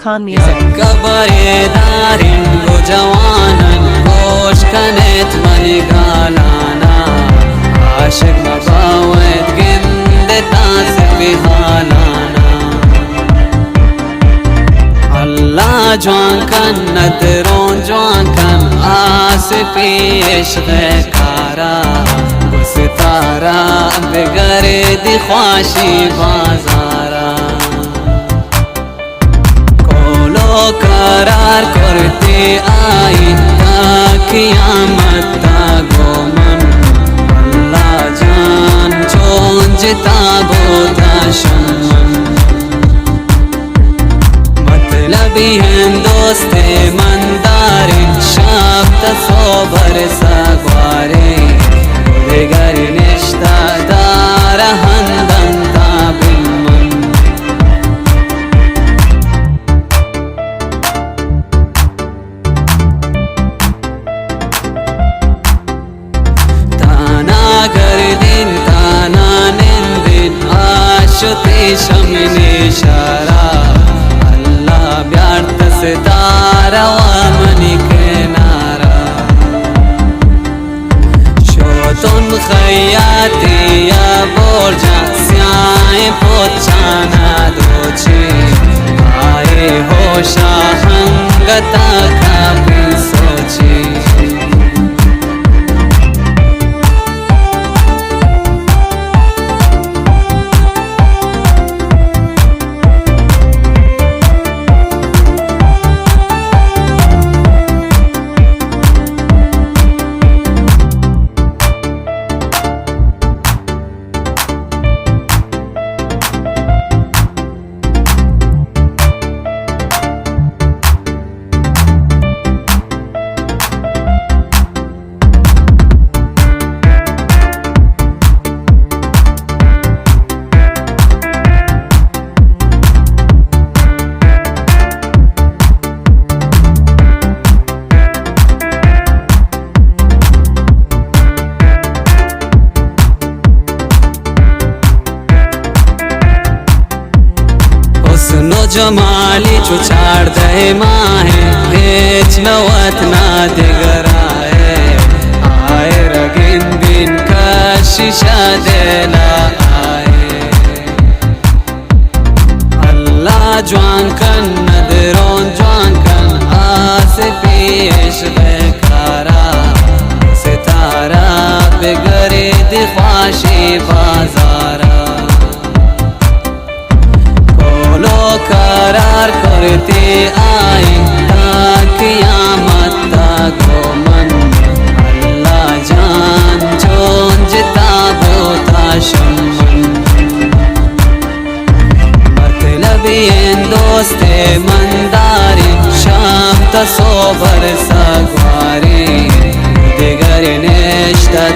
Khan Music. Kabaredarin go jawanan gosh kanet mani galana aashik mabawet ginde tasir bihalana Allah jwan kan nadron jwan kan aas pesh kara gustara begare di khwashi bazara करार करते आई क़यामत तागो मन अल्लाह जान जोंजता बोता शमन मतलबी हैं दोस्ते मंदारिन शाफ्त सोबर सागवारे बेगर निश्ता दार हंदन ताबिन शुति शमने शारा अल्लाह ब्यार्थ सितारा वामनी के नारा शोतुन खयाती या बोर्जा स्याए पोचाना दोचे आए होशा हंगता का बिन सोचे जमाली चुचाड़ दे माहे भेज नवत ना दिगराए आए रगिन बिन कशिशा देला आए अल्लाह जवान कन नदरों जवान कन आस पेश बेकारा सितारा बिगरे दिख्वाशी बाजारा करार करते आए क़यामत तागो मन अल्लाह जान जोंजता बोता शमन मतलबी दोस्ते मंदारी शाम तसोबर सागवारे दिगर नेश्ता